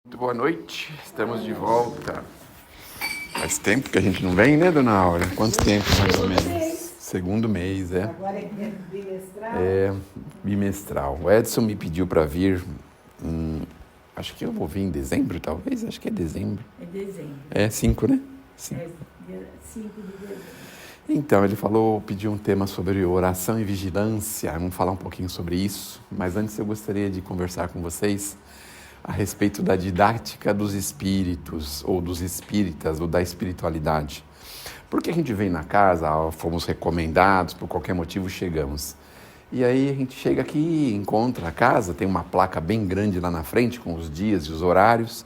Muito boa noite, estamos de volta. Faz tempo que a gente não vem, né, dona Aura? Quanto tempo, mais ou menos? Segundo mês, é. Agora é bimestral? É, bimestral. O Edson me pediu para vir, acho que eu vou vir em dezembro, talvez, acho que é dezembro. É dezembro. É 5, né? Sim. É dia 5 de dezembro. Então, ele pediu um tema sobre oração e vigilância. Vamos falar um pouquinho sobre isso. Mas antes eu gostaria de conversar com vocês a respeito da didática dos espíritos, ou dos espíritas, ou da espiritualidade. Porque a gente vem na casa, fomos recomendados, por qualquer motivo chegamos. E aí a gente chega aqui, encontra a casa, tem uma placa bem grande lá na frente com os dias e os horários.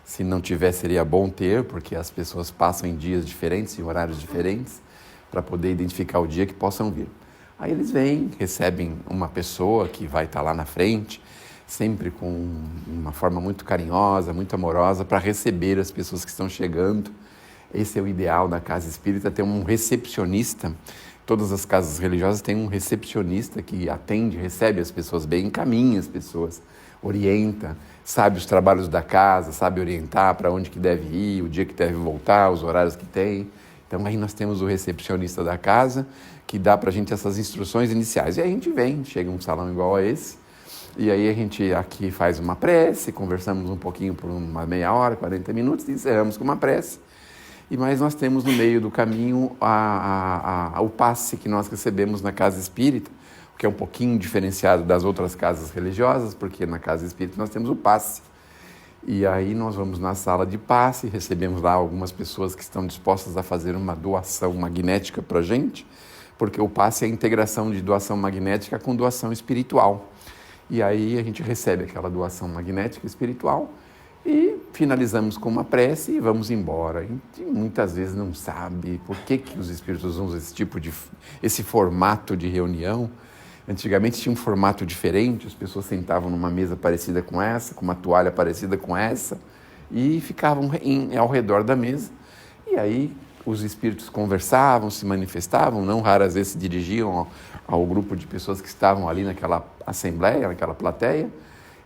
Se não tiver, seria bom ter, porque as pessoas passam em dias diferentes, em horários diferentes, para poder identificar o dia que possam vir. Aí eles vêm, recebem uma pessoa que vai estar lá na frente, sempre com uma forma muito carinhosa, muito amorosa, para receber as pessoas que estão chegando. Esse é o ideal da casa espírita, ter um recepcionista. Todas as casas religiosas têm um recepcionista que atende, recebe as pessoas bem, encaminha as pessoas, orienta, sabe os trabalhos da casa, sabe orientar para onde que deve ir, o dia que deve voltar, os horários que tem. Então aí nós temos o recepcionista da casa, que dá para a gente essas instruções iniciais. E aí a gente vem, chega um salão igual a esse, e aí a gente aqui faz uma prece, conversamos um pouquinho por uma meia hora, 40 minutos, e encerramos com uma prece. Mas nós temos no meio do caminho o passe que nós recebemos na casa espírita, que é um pouquinho diferenciado das outras casas religiosas, porque na casa espírita nós temos o passe. E aí nós vamos na sala de passe, recebemos lá algumas pessoas que estão dispostas a fazer uma doação magnética para a gente, porque o passe é a integração de doação magnética com doação espiritual. E aí a gente recebe aquela doação magnética espiritual e finalizamos com uma prece e vamos embora. A gente muitas vezes não sabe por que os espíritos usam esse formato de reunião. Antigamente tinha um formato diferente, as pessoas sentavam numa mesa parecida com essa, com uma toalha parecida com essa, e ficavam ao redor da mesa. E aí os espíritos conversavam, se manifestavam, não raras vezes se dirigiam ao grupo de pessoas que estavam ali naquela assembleia, naquela plateia,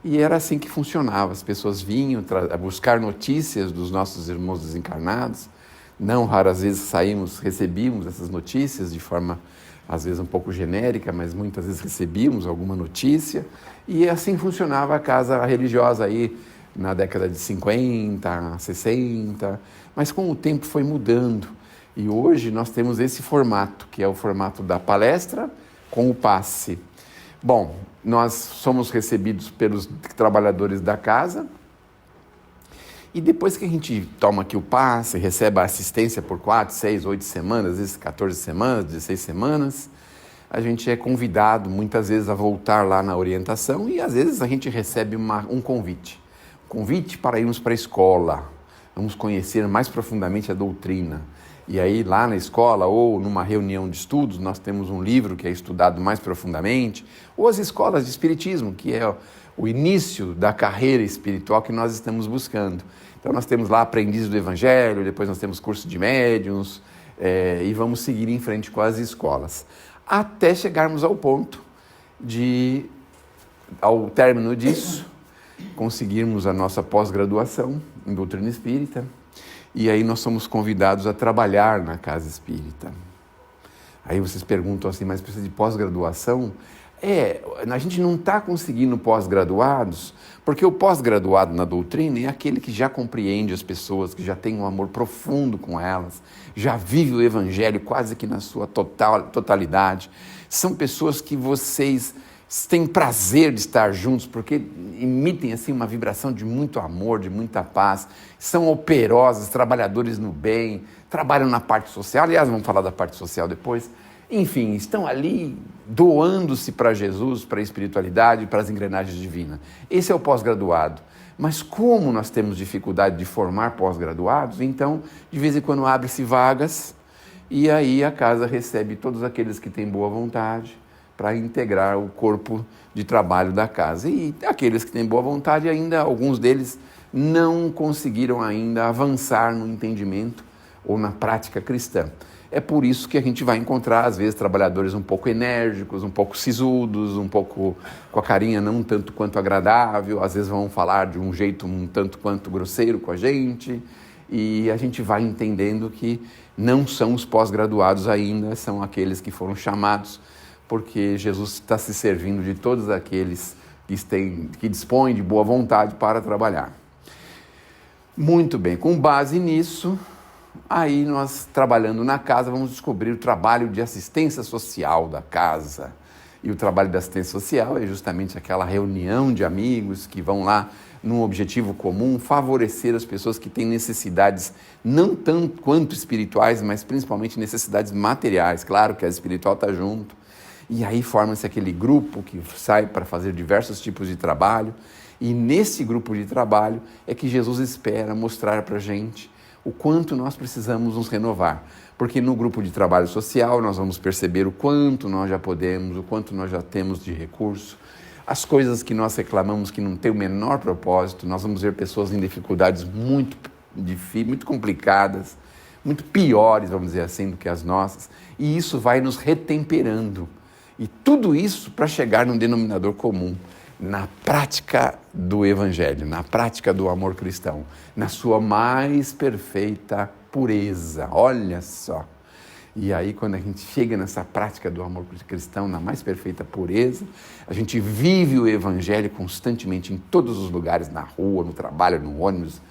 e era assim que funcionava. As pessoas vinham buscar notícias dos nossos irmãos desencarnados, não raras vezes recebíamos essas notícias de forma, às vezes um pouco genérica, mas muitas vezes recebíamos alguma notícia, e assim funcionava a casa religiosa aí na década de 50, 60, mas com o tempo foi mudando. E hoje nós temos esse formato, que é o formato da palestra com o passe. Bom, nós somos recebidos pelos trabalhadores da casa, e depois que a gente toma aqui o passe, recebe a assistência por 4, 6, 8 semanas, às vezes 14 semanas, 16 semanas, a gente é convidado muitas vezes a voltar lá na orientação, e às vezes a gente recebe um convite para irmos para a escola, vamos conhecer mais profundamente a doutrina. E aí lá na escola ou numa reunião de estudos nós temos um livro que é estudado mais profundamente, ou as escolas de espiritismo, que é o início da carreira espiritual que nós estamos buscando. Então nós temos lá aprendizes do Evangelho, depois nós temos curso de médiuns, e vamos seguir em frente com as escolas, até chegarmos ao ponto de, ao término disso, conseguirmos a nossa pós-graduação em doutrina espírita, e aí nós somos convidados a trabalhar na casa espírita. Aí vocês perguntam assim, mas precisa de pós-graduação? A gente não está conseguindo pós-graduados, porque o pós-graduado na doutrina é aquele que já compreende as pessoas, que já tem um amor profundo com elas, já vive o Evangelho quase que na sua totalidade. São pessoas que vocês têm prazer de estar juntos, porque emitem assim uma vibração de muito amor, de muita paz, são operosos, trabalhadores no bem, trabalham na parte social, aliás, vamos falar da parte social depois. Enfim, estão ali doando-se para Jesus, para a espiritualidade, para as engrenagens divinas. Esse é o pós-graduado. Mas como nós temos dificuldade de formar pós-graduados, então, de vez em quando abre-se vagas, e aí a casa recebe todos aqueles que têm boa vontade para integrar o corpo de trabalho da casa. E aqueles que têm boa vontade ainda, alguns deles não conseguiram ainda avançar no entendimento ou na prática cristã. É por isso que a gente vai encontrar, às vezes, trabalhadores um pouco enérgicos, um pouco sisudos, um pouco com a carinha não tanto quanto agradável, às vezes vão falar de um jeito um tanto quanto grosseiro com a gente, e a gente vai entendendo que não são os pós-graduados ainda, são aqueles que foram chamados, porque Jesus está se servindo de todos aqueles que dispõem de boa vontade para trabalhar. Muito bem, com base nisso, aí nós, trabalhando na casa, vamos descobrir o trabalho de assistência social da casa. E o trabalho de assistência social é justamente aquela reunião de amigos que vão lá num objetivo comum, favorecer as pessoas que têm necessidades não tanto quanto espirituais, mas principalmente necessidades materiais. Claro que a espiritual está junto. E aí forma-se aquele grupo que sai para fazer diversos tipos de trabalho. E nesse grupo de trabalho é que Jesus espera mostrar para a gente o quanto nós precisamos nos renovar. Porque no grupo de trabalho social nós vamos perceber o quanto nós já podemos, o quanto nós já temos de recurso, as coisas que nós reclamamos que não tem o menor propósito, nós vamos ver pessoas em dificuldades muito difíceis, muito complicadas, muito piores, vamos dizer assim, do que as nossas, e isso vai nos retemperando. E tudo isso para chegar num denominador comum, na prática do Evangelho, na prática do amor cristão, na sua mais perfeita pureza. Olha só! E aí, quando a gente chega nessa prática do amor cristão, na mais perfeita pureza, a gente vive o Evangelho constantemente em todos os lugares, na rua, no trabalho, no ônibus,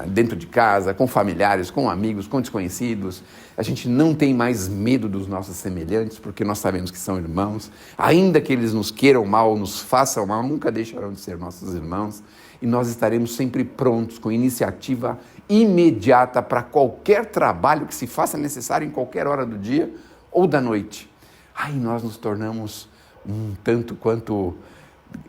dentro de casa, com familiares, com amigos, com desconhecidos. A gente não tem mais medo dos nossos semelhantes, porque nós sabemos que são irmãos. Ainda que eles nos queiram mal, nos façam mal, nunca deixarão de ser nossos irmãos. E nós estaremos sempre prontos, com iniciativa imediata para qualquer trabalho que se faça necessário em qualquer hora do dia ou da noite. Aí nós nos tornamos um tanto quanto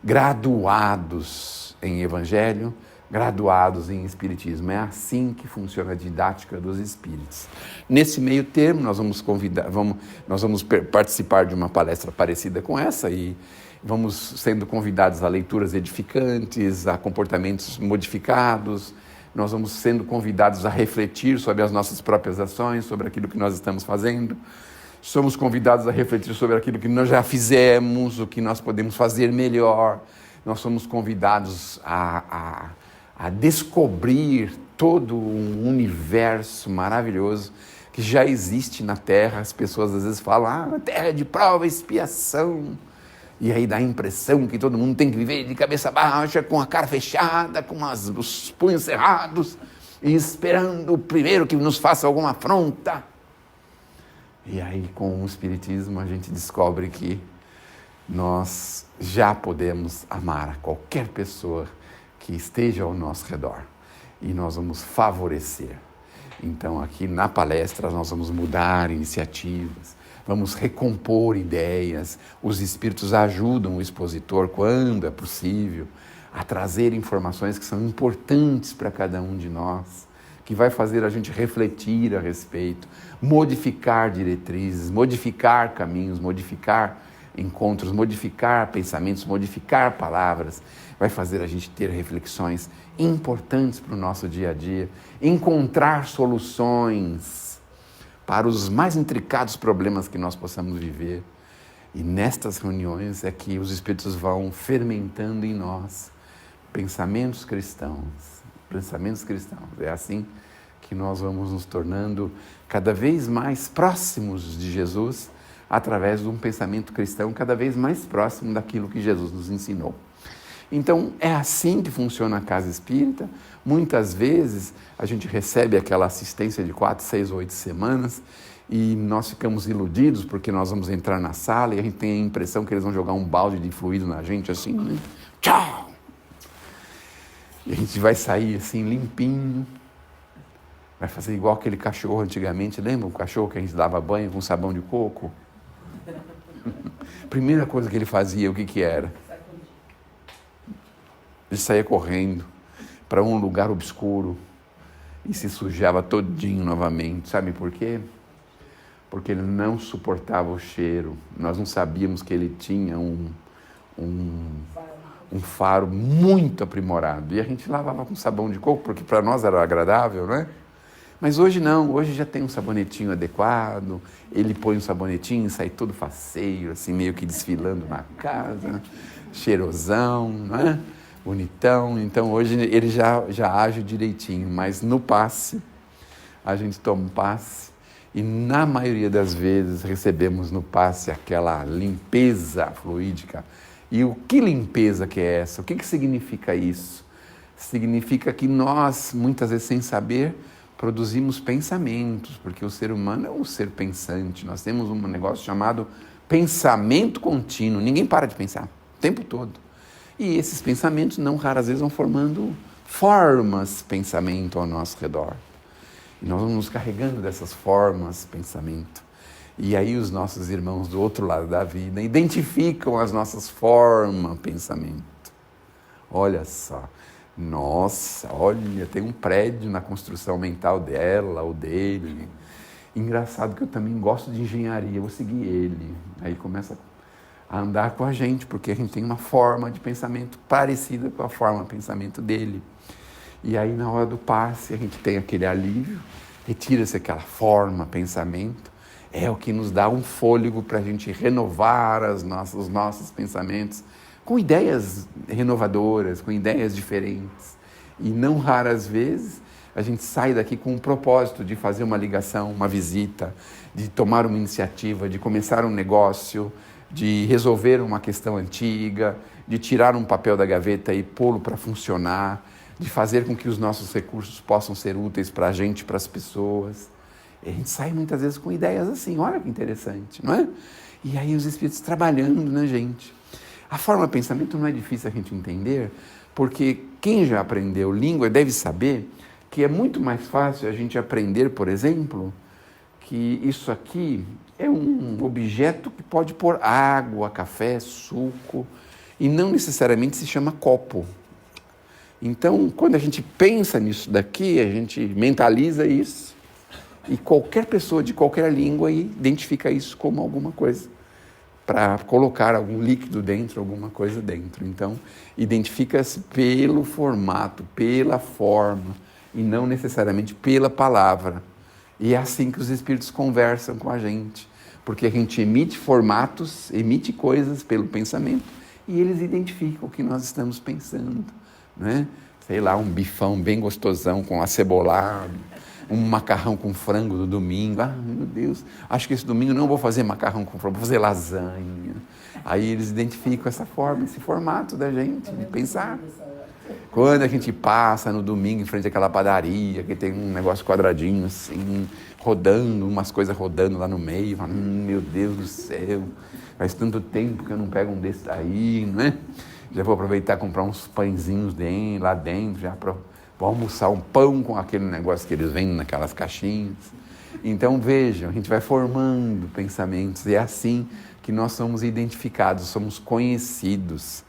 graduados em Evangelho, graduados em Espiritismo. É assim que funciona a didática dos Espíritos. Nesse meio termo, nós vamos participar de uma palestra parecida com essa e vamos sendo convidados a leituras edificantes, a comportamentos modificados. Nós vamos sendo convidados a refletir sobre as nossas próprias ações, sobre aquilo que nós estamos fazendo. Somos convidados a refletir sobre aquilo que nós já fizemos, o que nós podemos fazer melhor. Nós somos convidados a descobrir todo um universo maravilhoso que já existe na Terra. As pessoas às vezes falam, a Terra é de prova e expiação. E aí dá a impressão que todo mundo tem que viver de cabeça baixa, com a cara fechada, com os punhos cerrados, e esperando o primeiro que nos faça alguma afronta. E aí, com o Espiritismo, a gente descobre que nós já podemos amar a qualquer pessoa que esteja ao nosso redor. E nós vamos favorecer. Então, aqui na palestra, nós vamos mudar iniciativas, vamos recompor ideias. Os Espíritos ajudam o expositor, quando é possível, a trazer informações que são importantes para cada um de nós, que vai fazer a gente refletir a respeito, modificar diretrizes, modificar caminhos, modificar encontros, modificar pensamentos, modificar palavras, vai fazer a gente ter reflexões importantes para o nosso dia a dia, encontrar soluções para os mais intricados problemas que nós possamos viver. E nestas reuniões é que os Espíritos vão fermentando em nós pensamentos cristãos. É assim que nós vamos nos tornando cada vez mais próximos de Jesus, através de um pensamento cristão cada vez mais próximo daquilo que Jesus nos ensinou. Então, é assim que funciona a casa espírita. Muitas vezes a gente recebe aquela assistência de 4, 6 ou 8 semanas e nós ficamos iludidos porque nós vamos entrar na sala e a gente tem a impressão que eles vão jogar um balde de fluido na gente assim, né? Tchau! E a gente vai sair assim limpinho, vai fazer igual aquele cachorro antigamente. Lembra o cachorro que a gente dava banho com sabão de coco? Primeira coisa que ele fazia, o que era? Ele saía correndo para um lugar obscuro e se sujava todinho novamente. Sabe por quê? Porque ele não suportava o cheiro. Nós não sabíamos que ele tinha um faro muito aprimorado. E a gente lavava com sabão de coco, porque para nós era agradável, não é? Mas hoje não, hoje já tem um sabonetinho adequado, ele põe um sabonetinho e sai todo faceiro, assim, meio que desfilando na casa, cheirosão, não é? Bonitão. Então hoje ele já age direitinho, mas no passe, a gente toma um passe e na maioria das vezes recebemos no passe aquela limpeza fluídica. E o que limpeza que é essa? O que significa isso? Significa que nós, muitas vezes sem saber, produzimos pensamentos, porque o ser humano é um ser pensante. Nós temos um negócio chamado pensamento contínuo. Ninguém para de pensar, o tempo todo. E esses pensamentos, não raras vezes, vão formando formas pensamento ao nosso redor. E nós vamos nos carregando dessas formas pensamento. E aí os nossos irmãos do outro lado da vida identificam as nossas formas pensamento. Olha só. Nossa, olha, tem um prédio na construção mental dela ou dele. Engraçado que eu também gosto de engenharia, eu vou seguir ele. Aí começa a andar com a gente, porque a gente tem uma forma de pensamento parecida com a forma de pensamento dele. E aí na hora do passe a gente tem aquele alívio, retira-se aquela forma, pensamento, é o que nos dá um fôlego para a gente renovar os nossos pensamentos, com ideias renovadoras, com ideias diferentes. E não raras vezes a gente sai daqui com um propósito de fazer uma ligação, uma visita, de tomar uma iniciativa, de começar um negócio, de resolver uma questão antiga, de tirar um papel da gaveta e pô-lo para funcionar, de fazer com que os nossos recursos possam ser úteis para a gente, para as pessoas. E a gente sai muitas vezes com ideias assim, olha que interessante, não é? E aí os espíritos trabalhando na gente. A forma de pensamento não é difícil a gente entender, porque quem já aprendeu língua deve saber que é muito mais fácil a gente aprender, por exemplo, que isso aqui é um objeto que pode pôr água, café, suco, e não necessariamente se chama copo. Então, quando a gente pensa nisso daqui, a gente mentaliza isso, e qualquer pessoa de qualquer língua identifica isso como alguma coisa, para colocar algum líquido dentro, alguma coisa dentro. Então, identifica-se pelo formato, pela forma, e não necessariamente pela palavra. E é assim que os espíritos conversam com a gente, porque a gente emite formatos, emite coisas pelo pensamento, e eles identificam o que nós estamos pensando, né? Sei lá, um bifão bem gostosão com acebolado, um macarrão com frango no domingo. Ah, meu Deus, acho que esse domingo não vou fazer macarrão com frango, vou fazer lasanha. Aí eles identificam essa forma, esse formato da gente, de pensar. Quando a gente passa no domingo em frente àquela padaria, que tem um negócio quadradinho assim, rodando, umas coisas rodando lá no meio, meu Deus do céu, faz tanto tempo que eu não pego um desse daí, não é? Já vou aproveitar e comprar uns pãezinhos lá dentro, já vou almoçar um pão com aquele negócio que eles vendem naquelas caixinhas. Então vejam, a gente vai formando pensamentos, e é assim que nós somos identificados, somos conhecidos.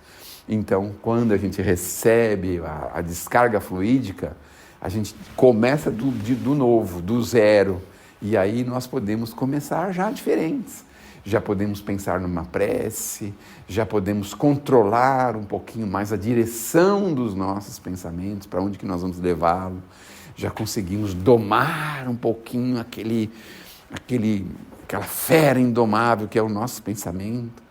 Então, quando a gente recebe a descarga fluídica, a gente começa do novo, do zero, e aí nós podemos começar já diferentes. Já podemos pensar numa prece, já podemos controlar um pouquinho mais a direção dos nossos pensamentos, para onde que nós vamos levá-lo. Já conseguimos domar um pouquinho aquela fera indomável que é o nosso pensamento,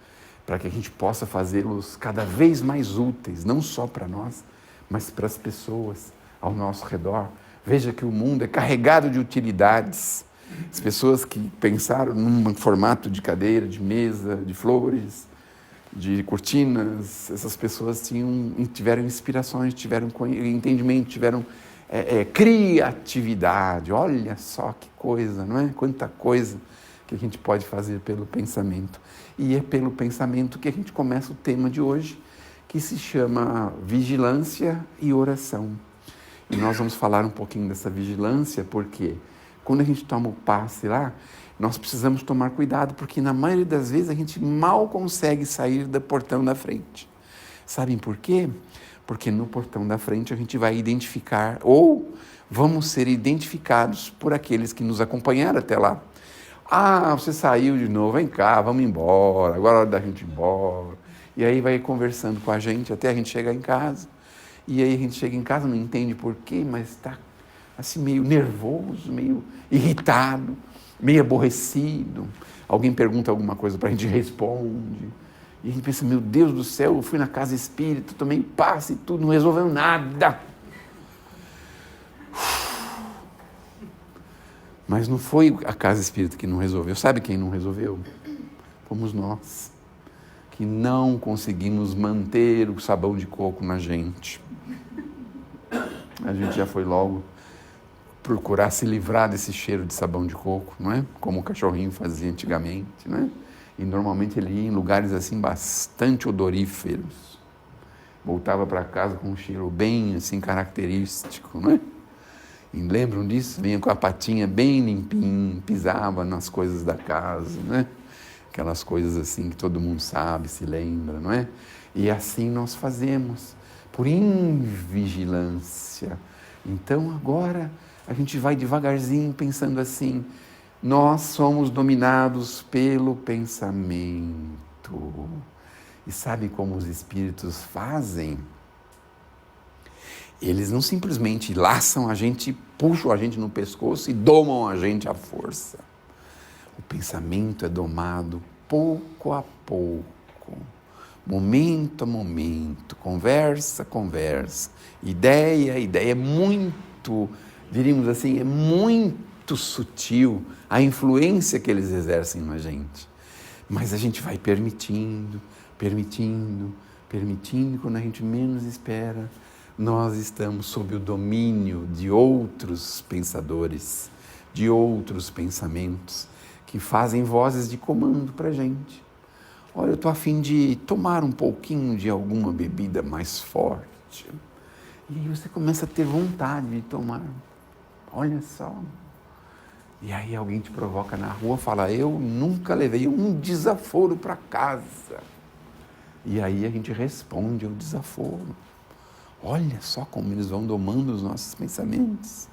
para que a gente possa fazê-los cada vez mais úteis, não só para nós, mas para as pessoas ao nosso redor. Veja que o mundo é carregado de utilidades. As pessoas que pensaram num formato de cadeira, de mesa, de flores, de cortinas, essas pessoas tiveram inspirações, tiveram entendimento, tiveram criatividade. Olha só que coisa, não é? Quanta coisa que a gente pode fazer pelo pensamento. E é pelo pensamento que a gente começa o tema de hoje, que se chama vigilância e oração. E nós vamos falar um pouquinho dessa vigilância, porque quando a gente toma o passe lá, nós precisamos tomar cuidado, porque na maioria das vezes a gente mal consegue sair do portão da frente. Sabem por quê? Porque no portão da frente a gente vai identificar, ou vamos ser identificados por aqueles que nos acompanharam até lá. Ah, você saiu de novo, vem cá, vamos embora, agora é hora da gente ir embora. E aí vai conversando com a gente até a gente chegar em casa. E aí a gente chega em casa, não entende por quê, mas assim meio nervoso, meio irritado, meio aborrecido. Alguém pergunta alguma coisa para a gente, responde. E a gente pensa, meu Deus do céu, eu fui na casa espírita, tomei passe e tudo, não resolveu nada. Mas não foi a casa espírita que não resolveu. Sabe quem não resolveu? Fomos nós, que não conseguimos manter o sabão de coco na gente. A gente já foi logo procurar se livrar desse cheiro de sabão de coco, não é? Como o cachorrinho fazia antigamente, não é? E normalmente ele ia em lugares assim bastante odoríferos. Voltava para casa com um cheiro bem assim característico, não é? E lembram disso? Vinha com a patinha bem limpinha, pisava nas coisas da casa, né? Aquelas coisas assim que todo mundo sabe, se lembra, não é? E assim nós fazemos, por invigilância. Então agora a gente vai devagarzinho pensando assim, nós somos dominados pelo pensamento. E sabe como os espíritos fazem? Eles não simplesmente laçam a gente, puxam a gente no pescoço e domam a gente à força. O pensamento é domado pouco a pouco, momento a momento, conversa a conversa, ideia a ideia. É muito, diríamos assim, é muito sutil a influência que eles exercem na gente. Mas a gente vai permitindo, quando a gente menos espera, nós estamos sob o domínio de outros pensadores, de outros pensamentos, que fazem vozes de comando para a gente. Olha, eu estou a fim de tomar um pouquinho de alguma bebida mais forte. E aí você começa a ter vontade de tomar. Olha só. E aí alguém te provoca na rua, fala, eu nunca levei um desaforo para casa. E aí a gente responde ao desaforo. Olha só como eles vão domando os nossos pensamentos.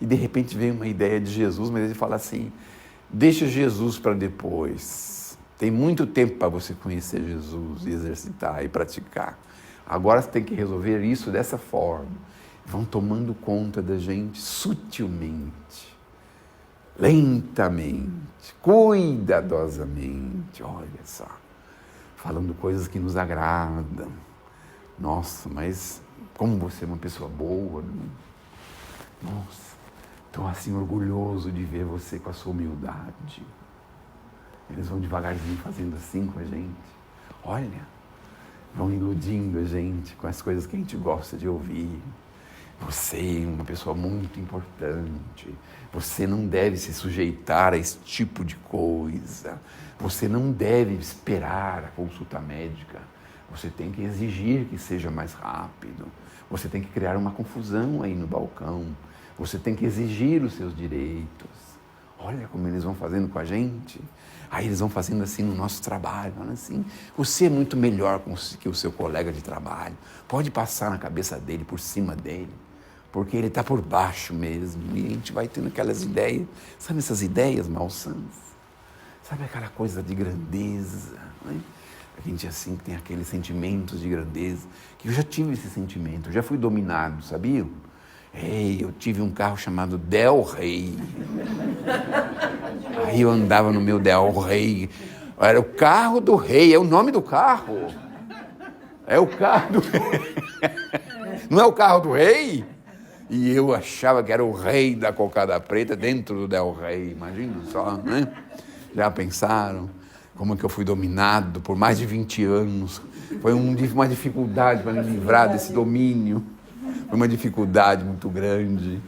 E de repente vem uma ideia de Jesus, mas ele fala assim, deixa Jesus para depois. Tem muito tempo para você conhecer Jesus e exercitar e praticar. Agora você tem que resolver isso dessa forma. Vão tomando conta da gente sutilmente, lentamente, cuidadosamente. Olha só, falando coisas que nos agradam. Nossa, mas como você é uma pessoa boa, né? Nossa, estou assim orgulhoso de ver você com a sua humildade. Eles vão devagarzinho fazendo assim com a gente. Olha, vão iludindo a gente com as coisas que a gente gosta de ouvir. Você é uma pessoa muito importante. Você não deve se sujeitar a esse tipo de coisa. Você não deve esperar a consulta médica. Você tem que exigir que seja mais rápido. Você tem que criar uma confusão aí no balcão. Você tem que exigir os seus direitos. Olha como eles vão fazendo com a gente. Aí eles vão fazendo assim no nosso trabalho. Falando assim, você é muito melhor que o seu colega de trabalho. Pode passar na cabeça dele, por cima dele. Porque ele está por baixo mesmo. E a gente vai tendo aquelas ideias. Sabe essas ideias malsãs? Sabe aquela coisa de grandeza, não é? A gente assim tem aqueles sentimentos de grandeza, que eu já tive esse sentimento, eu já fui dominado, sabiam? Eu tive um carro chamado Del Rey. Aí eu andava no meu Del Rey, era o carro do rei, é o nome do carro. É o carro do rei. Não é o carro do rei? E eu achava que era o rei da cocada preta dentro do Del Rey, imagina só, né? Já pensaram? Como é que eu fui dominado por mais de 20 anos. Foi uma dificuldade para me livrar desse domínio. Foi uma dificuldade muito grande.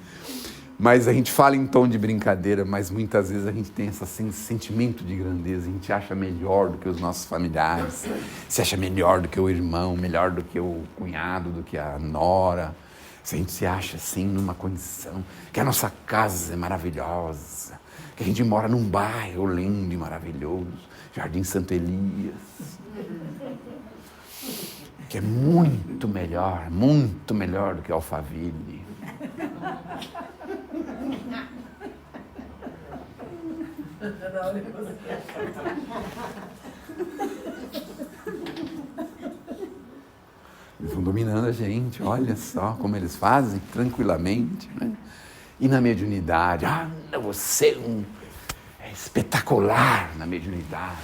Mas a gente fala em tom de brincadeira, mas muitas vezes a gente tem esse sentimento de grandeza. A gente acha melhor do que os nossos familiares. Se acha melhor do que o irmão, melhor do que o cunhado, do que a nora. A gente se acha assim numa condição que a nossa casa é maravilhosa. Que a gente mora num bairro lindo e maravilhoso. Jardim Santo Elias, que é muito melhor do que Alphaville. Eles vão dominando a gente, olha só como eles fazem, tranquilamente, né? E na mediunidade, você é espetacular na mediunidade.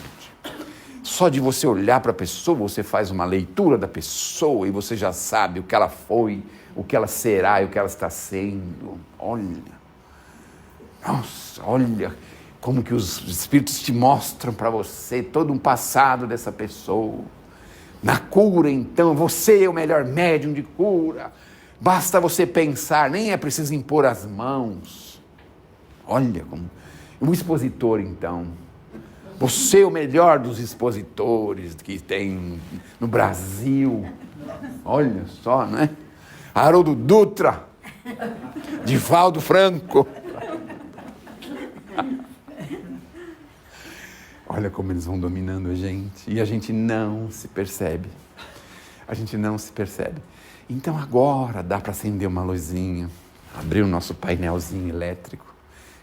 Só de você olhar para a pessoa, você faz uma leitura da pessoa e você já sabe o que ela foi, o que ela será e o que ela está sendo. Olha, nossa, olha como que os espíritos te mostram para você todo um passado dessa pessoa. Na cura, então, você é o melhor médium de cura. Basta você pensar, nem é preciso impor as mãos. Olha como... O expositor, então. Você é o melhor dos expositores que tem no Brasil. Olha só, né? Haroldo Dutra, Divaldo Franco. Olha como eles vão dominando a gente. E a gente não se percebe. A gente não se percebe. Então agora dá para acender uma luzinha. Abrir o nosso painelzinho elétrico.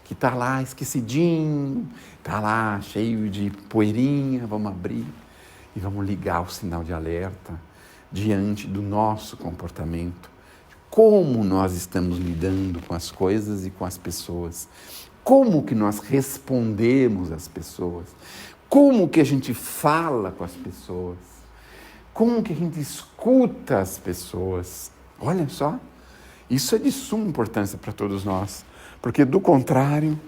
Que está lá esquecidinho. Está lá cheio de poeirinha. Vamos abrir. E vamos ligar o sinal de alerta. Diante do nosso comportamento. Como nós estamos lidando com as coisas e com as pessoas. Como que nós respondemos às pessoas? Como que a gente fala com as pessoas? Como que a gente escuta as pessoas? Olha só, isso é de suma importância para todos nós, porque do contrário,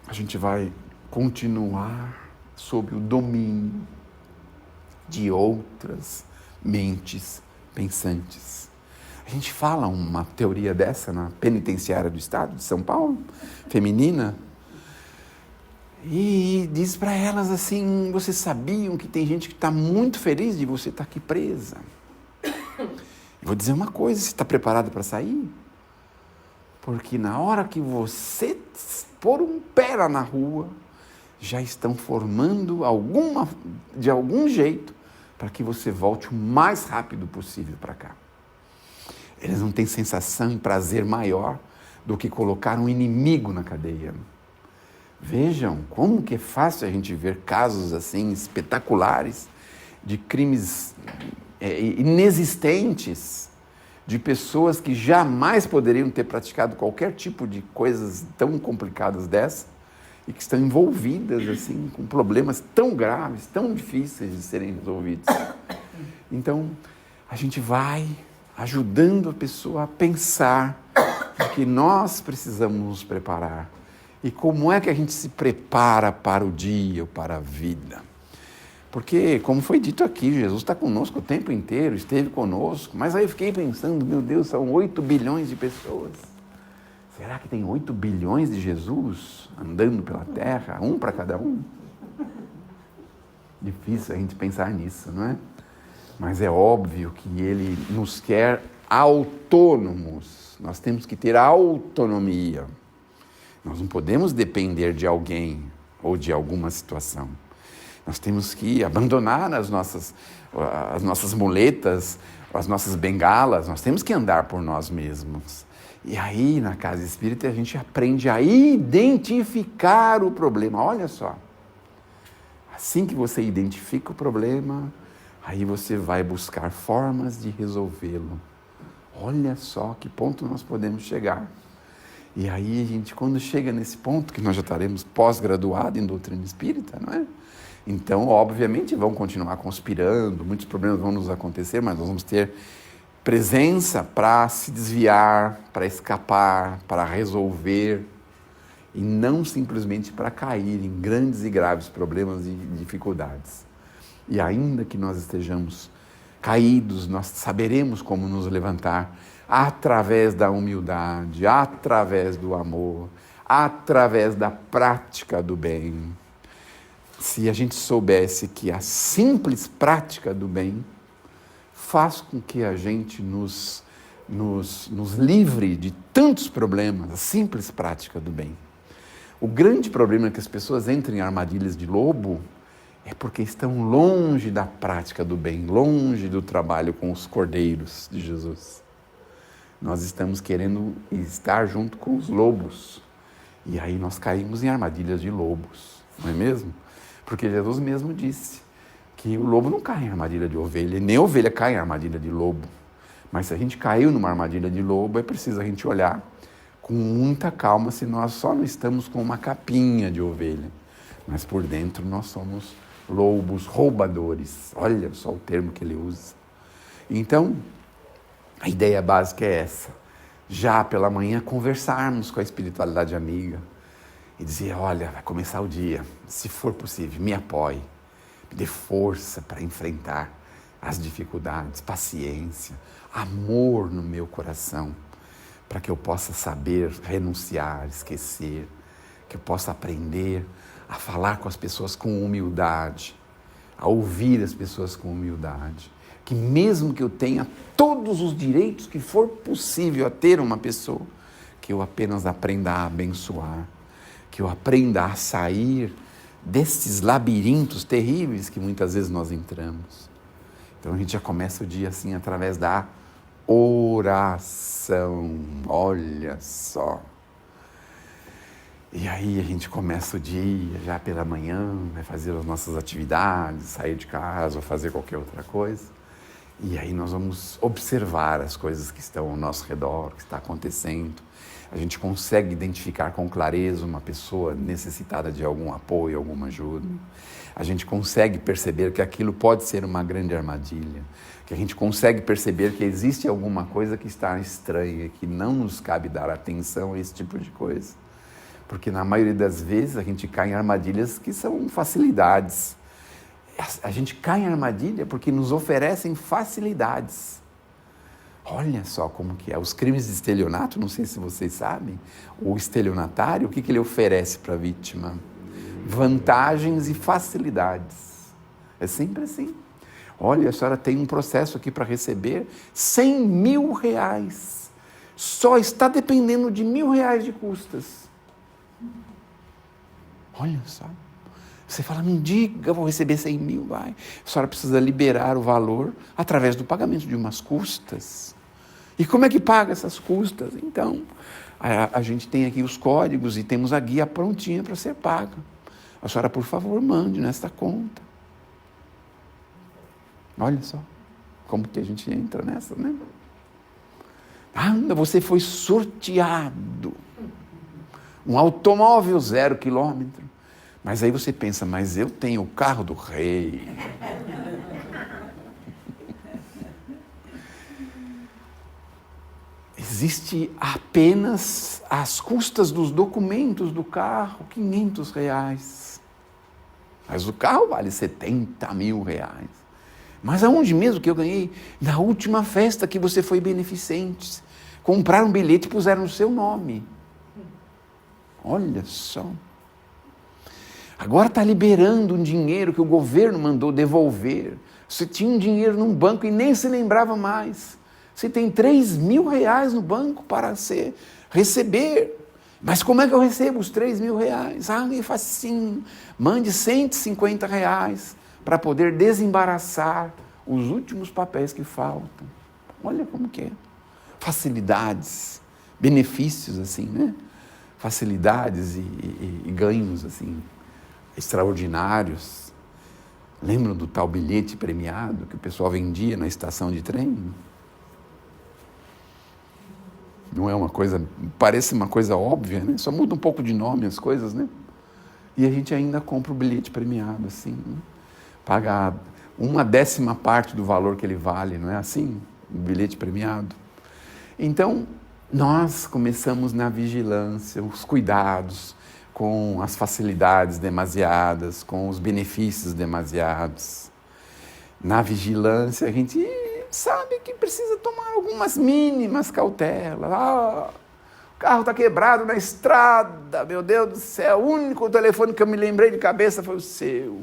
a gente vai continuar sob o domínio de outras mentes pensantes. A gente fala uma teoria dessa na penitenciária do Estado de São Paulo, feminina, e diz para elas assim, vocês sabiam que tem gente que está muito feliz de você estar aqui presa? Vou dizer uma coisa, você está preparado para sair? Porque na hora que você pôr um pé lá na rua, já estão formando de algum jeito para que você volte o mais rápido possível para cá. Eles não têm sensação e prazer maior do que colocar um inimigo na cadeia. Vejam como que é fácil a gente ver casos assim espetaculares de crimes inexistentes, de pessoas que jamais poderiam ter praticado qualquer tipo de coisas tão complicadas dessa e que estão envolvidas assim com problemas tão graves, tão difíceis de serem resolvidos. Então, a gente vai ajudando a pessoa a pensar que nós precisamos nos preparar. E como é que a gente se prepara para o dia, para a vida? Porque, como foi dito aqui, Jesus está conosco o tempo inteiro, esteve conosco, mas aí eu fiquei pensando, meu Deus, são 8 bilhões de pessoas. Será que tem 8 bilhões de Jesus andando pela terra, um para cada um? Difícil a gente pensar nisso, não é? Mas é óbvio que Ele nos quer autônomos. Nós temos que ter autonomia. Nós não podemos depender de alguém ou de alguma situação. Nós temos que abandonar as nossas muletas, as nossas bengalas. Nós temos que andar por nós mesmos. E aí, na casa espírita, a gente aprende a identificar o problema. Olha só. Assim que você identifica o problema, aí você vai buscar formas de resolvê-lo. Olha só que ponto nós podemos chegar. E aí a gente, quando chega nesse ponto, que nós já estaremos pós-graduados em doutrina espírita, não é? Então, obviamente, vão continuar conspirando, muitos problemas vão nos acontecer, mas nós vamos ter presença para se desviar, para escapar, para resolver, e não simplesmente para cair em grandes e graves problemas e dificuldades. E ainda que nós estejamos caídos, nós saberemos como nos levantar através da humildade, através do amor, através da prática do bem. Se a gente soubesse que a simples prática do bem faz com que a gente nos livre de tantos problemas, a simples prática do bem. O grande problema é que as pessoas entram em armadilhas de lobo é porque estão longe da prática do bem, longe do trabalho com os cordeiros de Jesus. Nós estamos querendo estar junto com os lobos. E aí nós caímos em armadilhas de lobos, não é mesmo? Porque Jesus mesmo disse que o lobo não cai em armadilha de ovelha, nem a ovelha cai em armadilha de lobo. Mas se a gente caiu numa armadilha de lobo, é preciso a gente olhar com muita calma se nós só não estamos com uma capinha de ovelha, mas por dentro nós somos lobos roubadores. Olha só o termo que ele usa. Então, a ideia básica é essa. Já pela manhã, conversarmos com a espiritualidade amiga e dizer, olha, vai começar o dia, se for possível, me apoie, me dê força para enfrentar as dificuldades, paciência, amor no meu coração, para que eu possa saber renunciar, esquecer, que eu possa aprender a falar com as pessoas com humildade, a ouvir as pessoas com humildade, que mesmo que eu tenha todos os direitos que for possível a ter uma pessoa, que eu apenas aprenda a abençoar, que eu aprenda a sair desses labirintos terríveis que muitas vezes nós entramos. Então a gente já começa o dia assim através da oração, olha só. E aí a gente começa o dia já pela manhã, vai fazer as nossas atividades, sair de casa ou fazer qualquer outra coisa. E aí nós vamos observar as coisas que estão ao nosso redor, o que está acontecendo. A gente consegue identificar com clareza uma pessoa necessitada de algum apoio, alguma ajuda. A gente consegue perceber que aquilo pode ser uma grande armadilha, que a gente consegue perceber que existe alguma coisa que está estranha, que não nos cabe dar atenção a esse tipo de coisa. Porque na maioria das vezes a gente cai em armadilhas que são facilidades. A gente cai em armadilha porque nos oferecem facilidades. Olha só como que é. Os crimes de estelionato, não sei se vocês sabem, o estelionatário, o que ele oferece para a vítima? Vantagens e facilidades. É sempre assim. Olha, a senhora tem um processo aqui para receber R$100.000. Só está dependendo de R$1.000 de custas. Olha só. Você fala, me diga, eu vou receber 100 mil, vai. A senhora precisa liberar o valor através do pagamento de umas custas. E como é que paga essas custas? Então, a gente tem aqui os códigos e temos a guia prontinha para ser paga. A senhora, por favor, mande nesta conta. Olha só, como que a gente entra nessa, né? Anda, você foi sorteado. Um automóvel 0 quilômetro. Mas aí você pensa, mas eu tenho o carro do rei. Existe apenas as custas dos documentos do carro, R$500. Mas o carro vale R$70.000. Mas aonde mesmo que eu ganhei? Na última festa que você foi beneficente. Compraram um bilhete e puseram o seu nome. Olha só. Agora está liberando um dinheiro que o governo mandou devolver. Você tinha um dinheiro num banco e nem se lembrava mais. Você tem R$3.000 no banco para receber. Mas como é que eu recebo os R$3.000? É facinho. Mande R$150 para poder desembaraçar os últimos papéis que faltam. Olha como que é. Facilidades, benefícios assim, né? Facilidades e ganhos assim, extraordinários. Lembram do tal bilhete premiado que o pessoal vendia na estação de trem? Não é uma coisa, parece uma coisa óbvia, né? Só muda um pouco de nome as coisas, né? E a gente ainda compra o bilhete premiado, assim, né? Paga 1/10 parte do valor que ele vale, não é assim? O bilhete premiado. Então, nós começamos na vigilância, os cuidados, com as facilidades demasiadas, com os benefícios demasiados. Na vigilância, a gente sabe que precisa tomar algumas mínimas cautelas. O carro está quebrado na estrada, meu Deus do céu, o único telefone que eu me lembrei de cabeça foi o seu.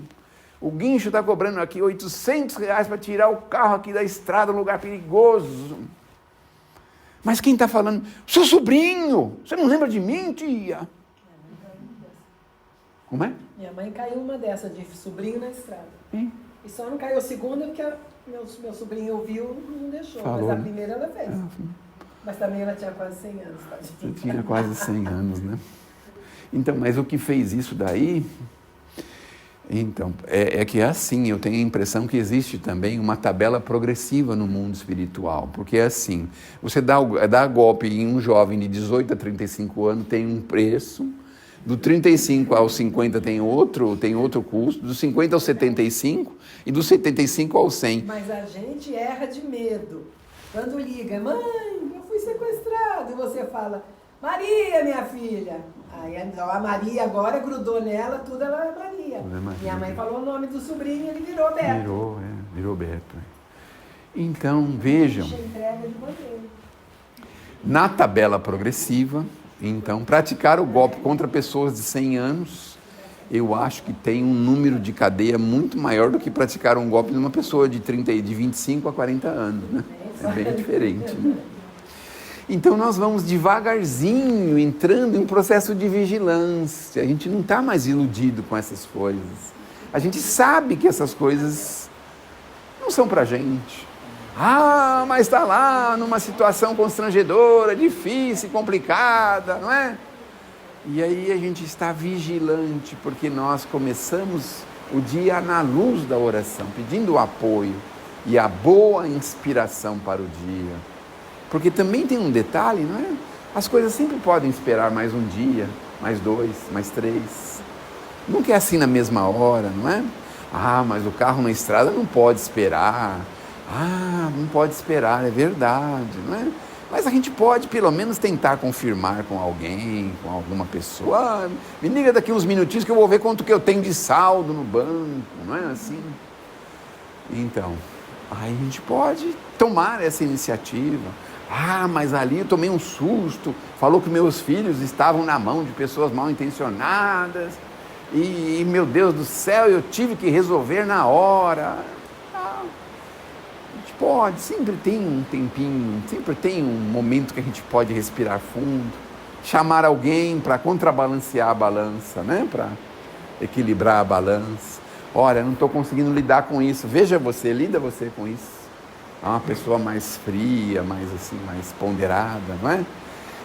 O guincho está cobrando aqui R$800 para tirar o carro aqui da estrada, um lugar perigoso. Mas quem está falando? Seu sobrinho, você não lembra de mim, tia? Como é? Minha mãe caiu uma dessa de sobrinho na estrada. Hein? E só não caiu a segunda porque meu sobrinho ouviu e não deixou. Falou, mas a né? primeira ela fez. Mas também ela tinha quase 100 anos. Você tinha quase 100 anos, né? Então, mas o que fez isso daí Então, é que é assim, eu tenho a impressão que existe também uma tabela progressiva no mundo espiritual, porque é assim, você dá golpe em um jovem de 18 a 35 anos, tem um preço, do 35 aos 50 tem outro custo, dos 50 aos 75 e dos 75 aos 100. Mas a gente erra de medo. Quando liga, mãe, eu fui sequestrado, e você fala, Maria, minha filha. Aí a Maria agora grudou nela, tudo ela é Maria. Tudo é Maria. Minha mãe falou o nome do sobrinho, ele virou Beto. Virou Beto. Então, vejam, Entrega de bandeira. na tabela progressiva, então, praticar o golpe contra pessoas de 100 anos, eu acho que tem um número de cadeia muito maior do que praticar um golpe numa pessoa de 25 a 40 anos, né? É bem diferente, né? Então nós vamos devagarzinho entrando em um processo de vigilância. A gente não está mais iludido com essas coisas. A gente sabe que essas coisas não são para a gente. Ah, mas está lá numa situação constrangedora, difícil, complicada, não é? E aí a gente está vigilante, porque nós começamos o dia na luz da oração, pedindo o apoio e a boa inspiração para o dia. Porque também tem um detalhe, não é? As coisas sempre podem esperar mais um dia, mais 2, mais 3. Nunca é assim na mesma hora, não é? Ah, mas o carro na estrada não pode esperar. Ah, não pode esperar, é verdade, não é? Mas a gente pode pelo menos tentar confirmar com alguém, com alguma pessoa. Ah, me liga daqui uns minutinhos que eu vou ver quanto que eu tenho de saldo no banco, não é assim? Então, aí a gente pode tomar essa iniciativa. Ah, mas ali eu tomei um susto, falou que meus filhos estavam na mão de pessoas mal intencionadas, e meu Deus do céu, eu tive que resolver na hora. Ah, a gente pode, sempre tem um tempinho, sempre tem um momento que a gente pode respirar fundo, chamar alguém para contrabalancear a balança, né? Para equilibrar a balança. Olha, não estou conseguindo lidar com isso, lida você com isso. É uma pessoa mais fria, mais assim, mais ponderada, não é?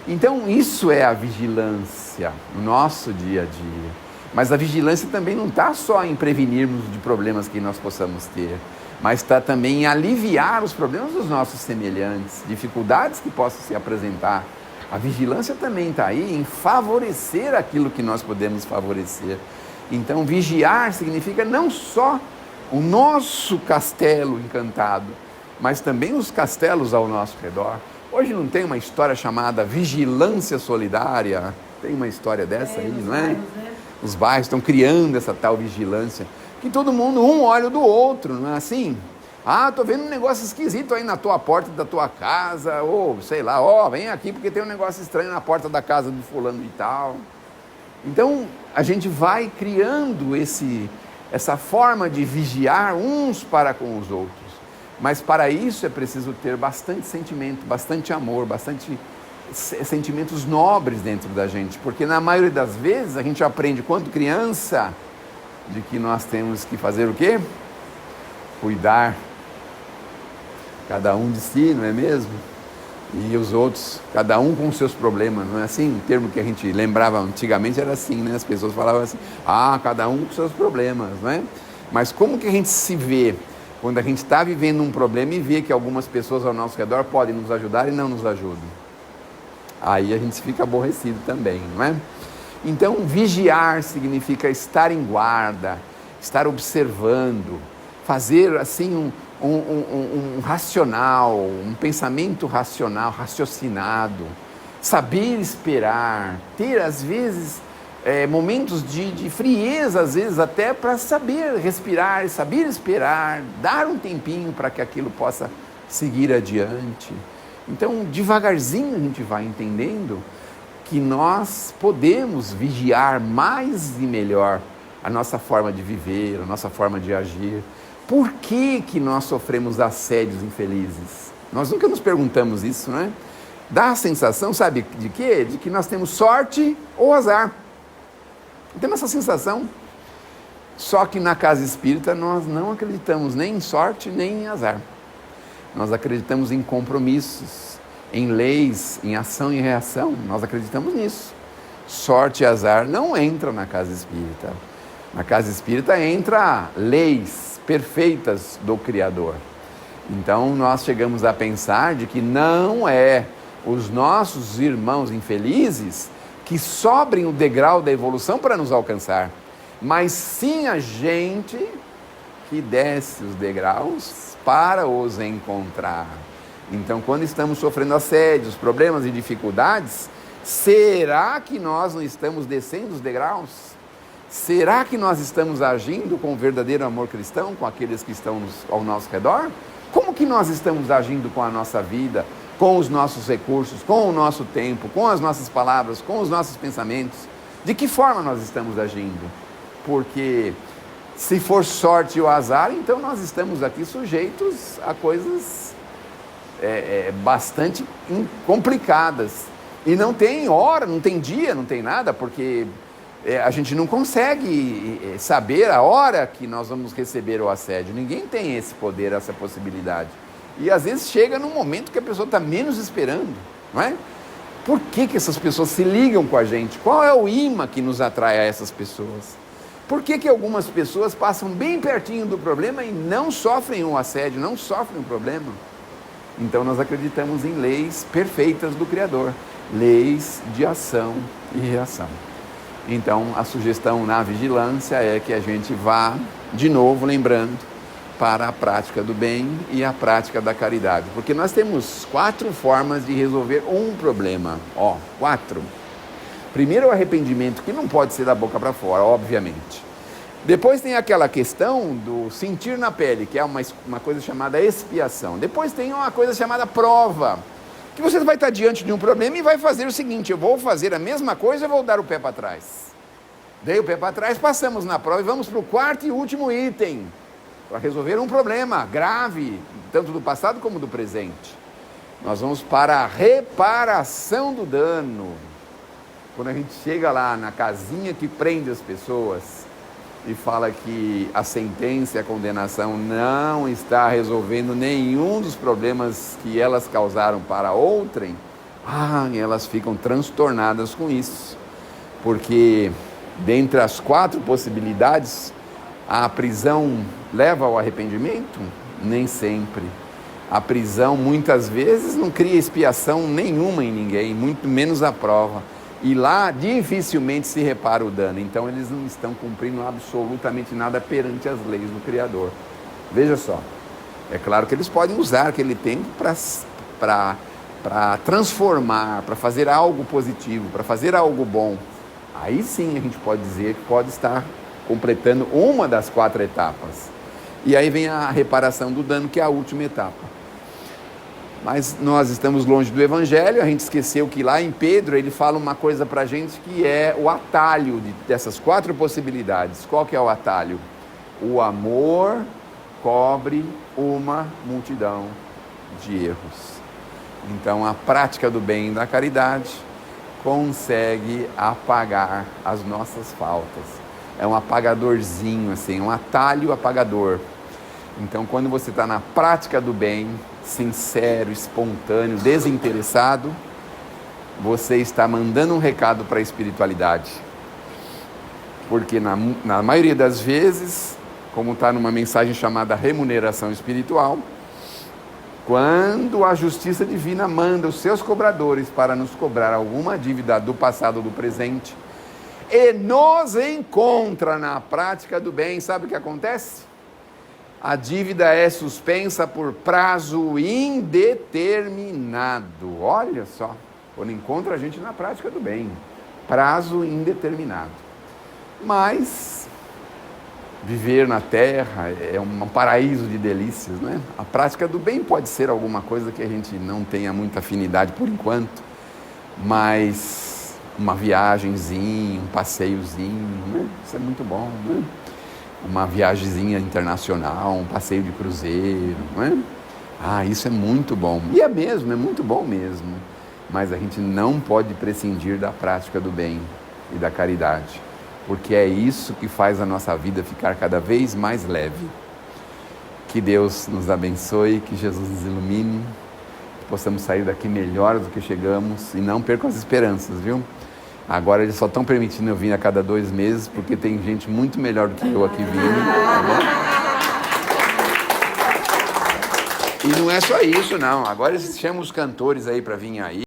Então, isso é a vigilância no nosso dia a dia. Mas a vigilância também não está só em prevenirmos de problemas que nós possamos ter, mas está também em aliviar os problemas dos nossos semelhantes, dificuldades que possam se apresentar. A vigilância também está aí em favorecer aquilo que nós podemos favorecer. Então, vigiar significa não só o nosso castelo encantado, mas também os castelos ao nosso redor. Hoje não tem uma história chamada vigilância solidária? Tem uma história dessa aí, não é? Bairros, né? Os bairros estão criando essa tal vigilância, que todo mundo, um olha do outro, não é assim? Ah, tô vendo um negócio esquisito aí na tua porta da tua casa, ou sei lá, vem aqui porque tem um negócio estranho na porta da casa do fulano e tal. Então, a gente vai criando essa forma de vigiar uns para com os outros. Mas para isso é preciso ter bastante sentimento, bastante amor, bastante sentimentos nobres dentro da gente. Porque na maioria das vezes a gente aprende, quando criança, de que nós temos que fazer o quê? Cuidar, cada um de si, não é mesmo? E os outros, cada um com os seus problemas, não é assim? O termo que a gente lembrava antigamente era assim, né? As pessoas falavam assim, cada um com os seus problemas, não é? Mas como que a gente se vê quando a gente está vivendo um problema e vê que algumas pessoas ao nosso redor podem nos ajudar e não nos ajudam? Aí a gente fica aborrecido também, não é? Então, vigiar significa estar em guarda, estar observando, fazer assim um racional, um pensamento racional, raciocinado, saber esperar, ter às vezes momentos de frieza, às vezes até para saber respirar, saber esperar, dar um tempinho para que aquilo possa seguir adiante. Então, devagarzinho a gente vai entendendo que nós podemos vigiar mais e melhor a nossa forma de viver, a nossa forma de agir. Por que que nós sofremos assédios infelizes? Nós nunca nos perguntamos isso, não é? Dá a sensação, sabe de quê? De que nós temos sorte ou azar. Temos essa sensação. Só que na casa espírita nós não acreditamos nem em sorte nem em azar. Nós acreditamos em compromissos, em leis, em ação e reação. Nós acreditamos nisso. Sorte e azar não entram na casa espírita. Na casa espírita entra leis perfeitas do Criador. Então nós chegamos a pensar de que não é os nossos irmãos infelizes que sobrem o degrau da evolução para nos alcançar, mas sim a gente que desce os degraus para os encontrar. Então, quando estamos sofrendo assédios, problemas e dificuldades, será que nós não estamos descendo os degraus? Será que nós estamos agindo com o verdadeiro amor cristão com aqueles que estão ao nosso redor? Como que nós estamos agindo com a nossa vida, com os nossos recursos, com o nosso tempo, com as nossas palavras, com os nossos pensamentos? De que forma nós estamos agindo? Porque se for sorte ou azar, então nós estamos aqui sujeitos a coisas bastante complicadas. E não tem hora, não tem dia, não tem nada, porque a gente não consegue saber a hora que nós vamos receber o assédio. Ninguém tem esse poder, essa possibilidade. E às vezes chega num momento que a pessoa está menos esperando, não é? Por que essas pessoas se ligam com a gente? Qual é o imã que nos atrai a essas pessoas? Por que algumas pessoas passam bem pertinho do problema e não sofrem um assédio, não sofrem um problema? Então nós acreditamos em leis perfeitas do Criador, leis de ação e reação. Então a sugestão na vigilância é que a gente vá, de novo lembrando, para a prática do bem e a prática da caridade. Porque nós temos 4 formas de resolver um problema. 4. Primeiro, o arrependimento, que não pode ser da boca para fora, obviamente. Depois tem aquela questão do sentir na pele, que é uma coisa chamada expiação. Depois tem uma coisa chamada prova, que você vai estar diante de um problema e vai fazer o seguinte: eu vou fazer a mesma coisa e vou dar o pé para trás. Dei o pé para trás, passamos na prova e vamos para o 4º e último item, para resolver um problema grave, tanto do passado como do presente. Nós vamos para a reparação do dano. Quando a gente chega lá na casinha que prende as pessoas e fala que a sentença e a condenação não está resolvendo nenhum dos problemas que elas causaram para outrem, elas ficam transtornadas com isso. Porque dentre as 4 possibilidades, a prisão leva ao arrependimento? Nem sempre. A prisão muitas vezes não cria expiação nenhuma em ninguém, muito menos a prova. E lá dificilmente se repara o dano. Então eles não estão cumprindo absolutamente nada perante as leis do Criador. Veja só, é claro que eles podem usar aquele tempo para transformar, para fazer algo positivo, para fazer algo bom. Aí sim a gente pode dizer que pode estar completando uma das 4 etapas. E aí vem a reparação do dano, que é a última etapa. Mas nós estamos longe do Evangelho, a gente esqueceu que lá em Pedro ele fala uma coisa para a gente que é o atalho dessas 4 possibilidades. Qual que é o atalho? O amor cobre uma multidão de erros. Então a prática do bem e da caridade consegue apagar as nossas faltas. É um apagadorzinho, assim, um atalho apagador. Então quando você está na prática do bem, sincero, espontâneo, desinteressado, você está mandando um recado para a espiritualidade. Porque na maioria das vezes, como está numa mensagem chamada remuneração espiritual, quando a justiça divina manda os seus cobradores para nos cobrar alguma dívida do passado ou do presente, e nos encontra na prática do bem, sabe o que acontece? A dívida é suspensa por prazo indeterminado. Olha só, quando encontra a gente na prática do bem, prazo indeterminado. Mas viver na terra é um paraíso de delícias, né? A prática do bem pode ser alguma coisa que a gente não tenha muita afinidade por enquanto, mas uma viagenzinha, um passeiozinho, né? Isso é muito bom, né? Uma viagemzinha internacional, um passeio de cruzeiro, não é? Isso é muito bom. E é mesmo, é muito bom mesmo. Mas a gente não pode prescindir da prática do bem e da caridade, porque é isso que faz a nossa vida ficar cada vez mais leve. Que Deus nos abençoe, que Jesus nos ilumine, que possamos sair daqui melhores do que chegamos, e não percam as esperanças, viu? Agora eles só estão permitindo eu vir a cada 2 meses, porque tem gente muito melhor do que eu aqui vindo. Tá bom? E não é só isso, não. Agora eles chamam os cantores aí para vir aí.